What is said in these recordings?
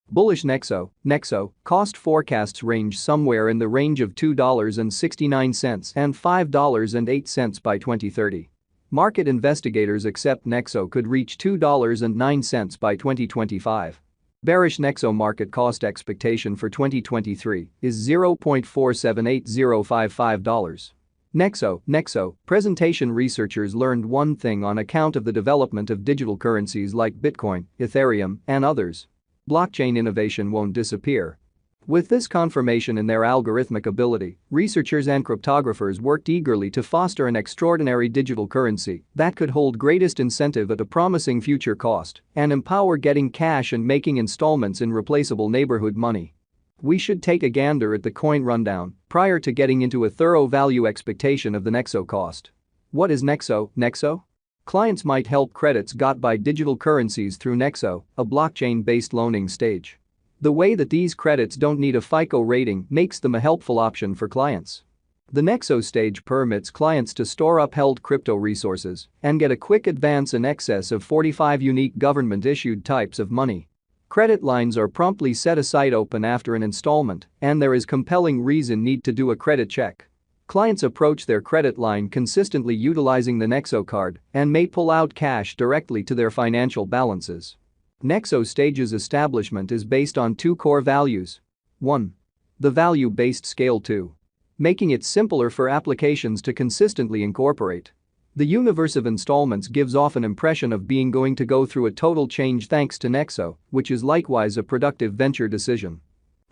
Bullish Nexo cost forecasts range somewhere in the range of $2.69 and $5.08 by 2030. Market investigators accept Nexo could reach $2.09 by 2025. Bearish Nexo market cost expectation for 2023 is $0.478055. Nexo presentation. Researchers learned one thing on account of the development of digital currencies like Bitcoin, Ethereum, and others. Blockchain innovation won't disappear. With this confirmation in their algorithmic ability, researchers and cryptographers worked eagerly to foster an extraordinary digital currency that could hold greatest incentive at a promising future cost and empower getting cash and making installments in replaceable neighborhood money. We should take a gander at the coin rundown prior to getting into a thorough value expectation of the Nexo cost. What is Nexo? Clients might help credits got by digital currencies through Nexo, a blockchain-based loaning stage. The way that these credits don't need a FICO rating makes them a helpful option for clients. The Nexo stage permits clients to store upheld crypto resources and get a quick advance in excess of 45 unique government-issued types of money. Credit lines are promptly set aside open after an installment, and there is compelling reason need to do a credit check. Clients approach their credit line consistently utilizing the Nexo card and may pull out cash directly to their financial balances. Nexo stage's establishment is based on two core values. 1. The value-based scale. 2. Making it simpler for applications to consistently incorporate. The universe of installments gives off an impression of being going to go through a total change thanks to Nexo, which is likewise a productive venture decision.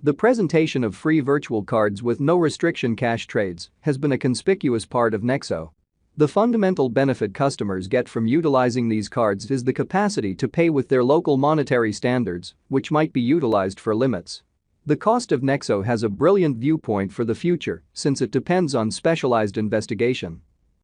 The presentation of free virtual cards with no restriction cash trades has been a conspicuous part of Nexo. The fundamental benefit customers get from utilizing these cards is the capacity to pay with their local monetary standards, which might be utilized for limits. The cost of Nexo has a brilliant viewpoint for the future since it depends on specialized investigation.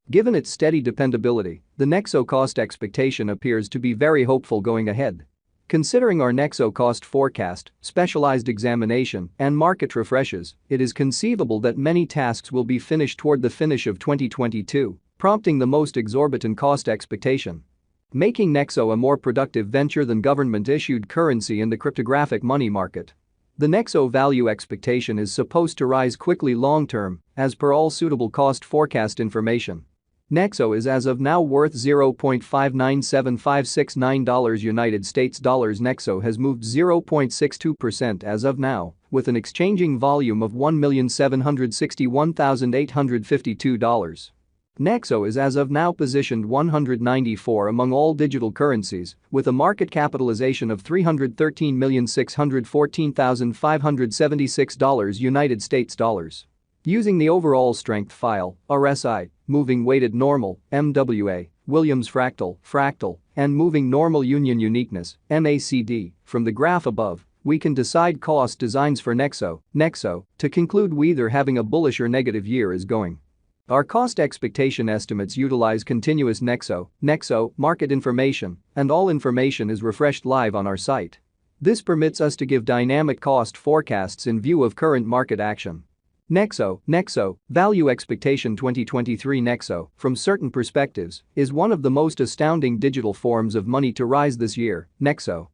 Given its steady dependability, the Nexo cost expectation appears to be very hopeful going ahead. Considering our Nexo cost forecast, specialized examination, and market refreshes, it is conceivable that many tasks will be finished toward the finish of 2022, prompting the most exorbitant cost expectation. Making Nexo a more productive venture than government-issued currency in the cryptographic money market. The Nexo value expectation is supposed to rise quickly long-term, as per all suitable cost forecast information. Nexo is as of now worth $0.597569 United States dollars. Nexo has moved 0.62% as of now, with an exchanging volume of $1,761,852. Nexo is as of now positioned 194 among all digital currencies, with a market capitalization of $313,614,576 United States dollars. Using the overall strength file, RSI, moving weighted normal, MWA, Williams fractal, and moving normal union uniqueness, MACD, from the graph above, we can decide cost designs for Nexo to conclude whether having a bullish or negative year is going. Our cost expectation estimates utilize continuous Nexo market information, and all information is refreshed live on our site. This permits us to give dynamic cost forecasts in view of current market action. Nexo, value expectation 2023. Nexo, from certain perspectives, is one of the most astounding digital forms of money to rise this year. Nexo.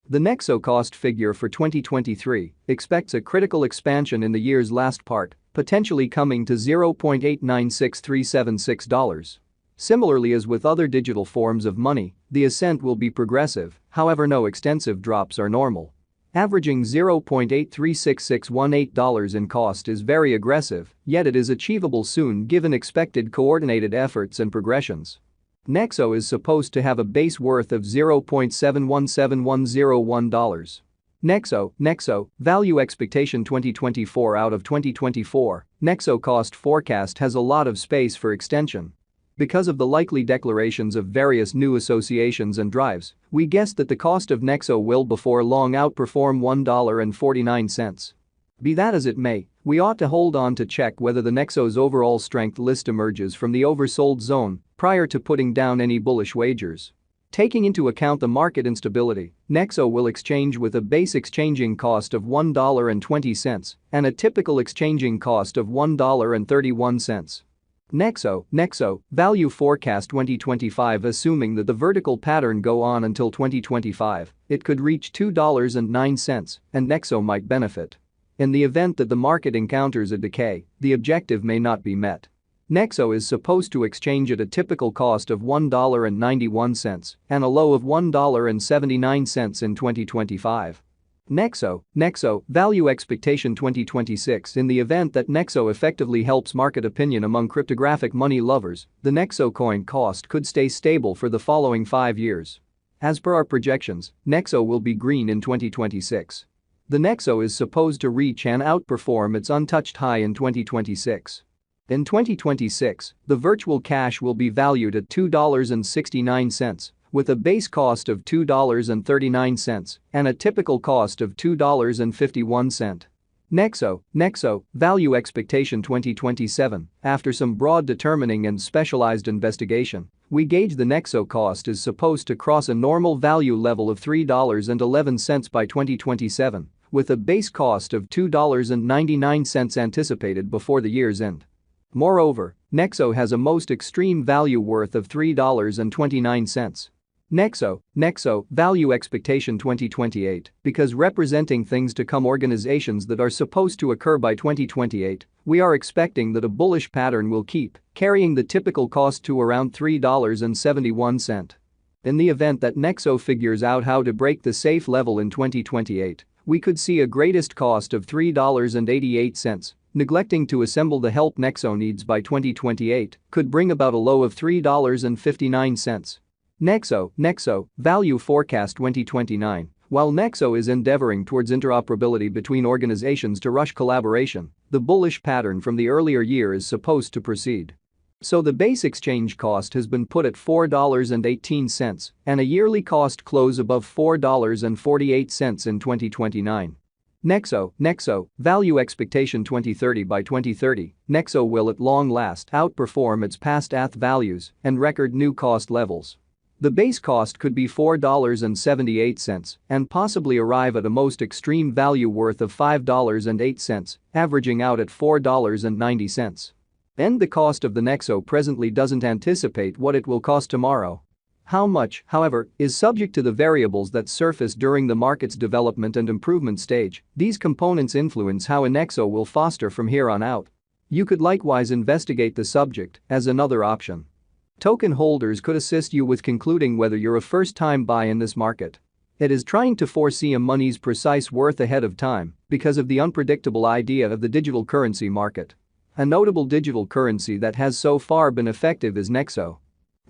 The Nexo cost figure for 2023 expects a critical expansion in the year's last part, potentially coming to $0.896376. Similarly as with other digital forms of money, the ascent will be progressive, however no extensive drops are normal. Averaging $0.836618 in cost is very aggressive, yet it is achievable soon given expected coordinated efforts and progressions. Nexo is supposed to have a base worth of $0.717101. Nexo, value expectation 2024. Out of 2024, Nexo cost forecast has a lot of space for extension. Because of the likely declarations of various new associations and drives, we guessed that the cost of Nexo will before long outperform $1.49. Be that as it may, we ought to hold on to check whether the Nexo's overall strength list emerges from the oversold zone prior to putting down any bullish wagers. Taking into account the market instability, Nexo will exchange with a base exchanging cost of $1.20 and a typical exchanging cost of $1.31. Nexo, value forecast 2025. Assuming that the vertical pattern go on until 2025, it could reach $2.09 and Nexo might benefit. In the event that the market encounters a decay, the objective may not be met. Nexo is supposed to exchange at a typical cost of $1.91 and a low of $1.79 in 2025. Nexo, value expectation 2026. In the event that Nexo effectively helps market opinion among cryptographic money lovers, the Nexo coin cost could stay stable for the following 5 years. As per our projections, Nexo will be green in 2026. The Nexo is supposed to reach and outperform its untouched high in 2026. In 2026, the virtual cash will be valued at $2.69, with a base cost of $2.39 and a typical cost of $2.51. Nexo, value expectation 2027. After some broad determining and specialized investigation, we gauge the Nexo cost is supposed to cross a normal value level of $3.11 by 2027, with a base cost of $2.99 anticipated before the year's end. Moreover, Nexo has a most extreme value worth of $3.29. Nexo, value expectation 2028. Because representing things to come, organizations that are supposed to occur by 2028, we are expecting that a bullish pattern will keep carrying the typical cost to around $3.71. In the event that Nexo figures out how to break the safe level in 2028, we could see a greatest cost of $3.88. Neglecting to assemble the help Nexo needs by 2028 could bring about a low of $3.59. Nexo, value forecast 2029. While Nexo is endeavoring towards interoperability between organizations to rush collaboration, the bullish pattern from the earlier year is supposed to proceed. So the base exchange cost has been put at $4.18 and a yearly cost close above $4.48 in 2029. Nexo, value expectation 2030. By 2030, Nexo will at long last outperform its past ETH values and record new cost levels. The base cost could be $4.78 and possibly arrive at a most extreme value worth of $5.08, averaging out at $4.90. And the cost of the Nexo presently doesn't anticipate what it will cost tomorrow. How much, however, is subject to the variables that surface during the market's development and improvement stage. These components influence how a Nexo will foster from here on out. You could likewise investigate the subject as another option. Token holders could assist you with concluding whether you're a first-time buy in this market. It is trying to foresee a money's precise worth ahead of time because of the unpredictable idea of the digital currency market. A notable digital currency that has so far been effective is Nexo.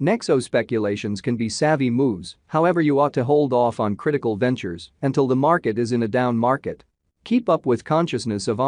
Nexo speculations can be savvy moves, however you ought to hold off on critical ventures until the market is in a down market. Keep up with consciousness of